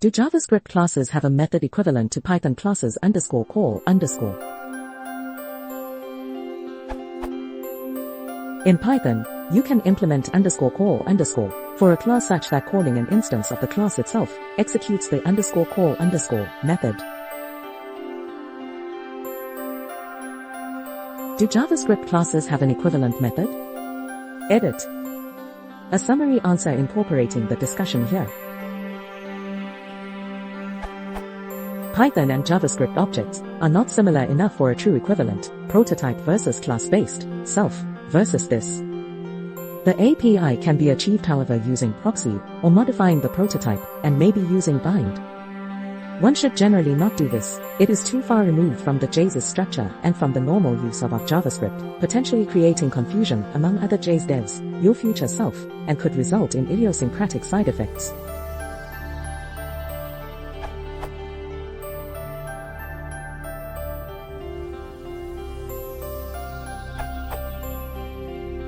Do JavaScript classes have a method equivalent to Python classes _call_? In Python, you can implement _call_ for a class such that calling an instance of the class itself executes the _call_ method. Do JavaScript classes have an equivalent method? Edit. A summary answer incorporating the discussion here. Python and JavaScript objects are not similar enough for a true equivalent, prototype versus class-based, self versus this. The API can be achieved however using proxy or modifying the prototype and maybe using bind. One should generally not do this. It is too far removed from the JS structure and from the normal use of JavaScript, potentially creating confusion among other JS devs, your future self, and could result in idiosyncratic side effects.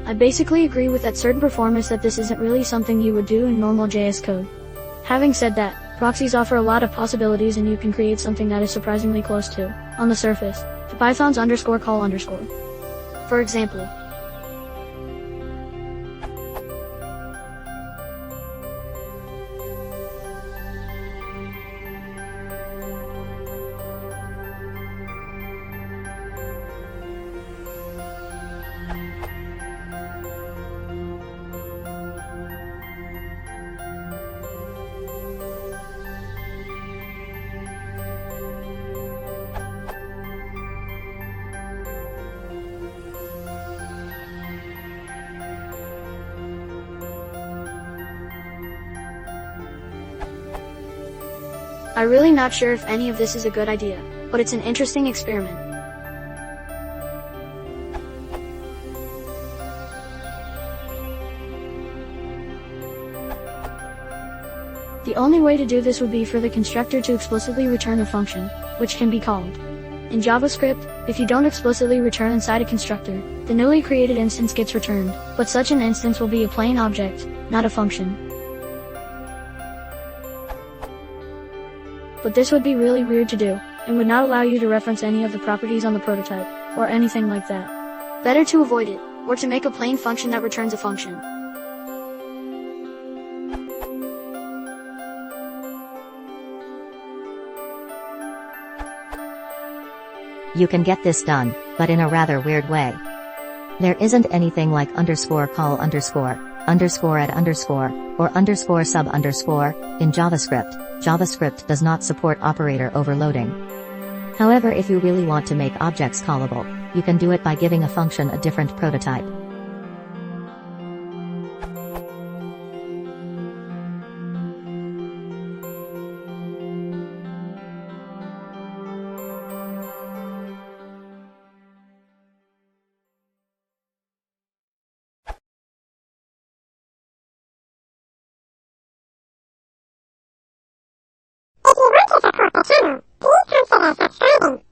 I basically agree with that certain performance that this isn't really something you would do in normal JS code. Having said that, proxies offer a lot of possibilities and you can create something that is surprisingly close to, on the surface, to Python's _call_. For example, I'm really not sure if any of this is a good idea, but it's an interesting experiment. The only way to do this would be for the constructor to explicitly return a function, which can be called. In JavaScript, if you don't explicitly return inside a constructor, the newly created instance gets returned, but such an instance will be a plain object, not a function. But this would be really weird to do, and would not allow you to reference any of the properties on the prototype, or anything like that. Better to avoid it, or to make a plain function that returns a function. You can get this done, but in a rather weird way. There isn't anything like _call_, _@_, or _sub_. In JavaScript. JavaScript does not support operator overloading. However, if you really want to make objects callable, you can do it by giving a function a different prototype. If you want to support the channel, please consider subscribing.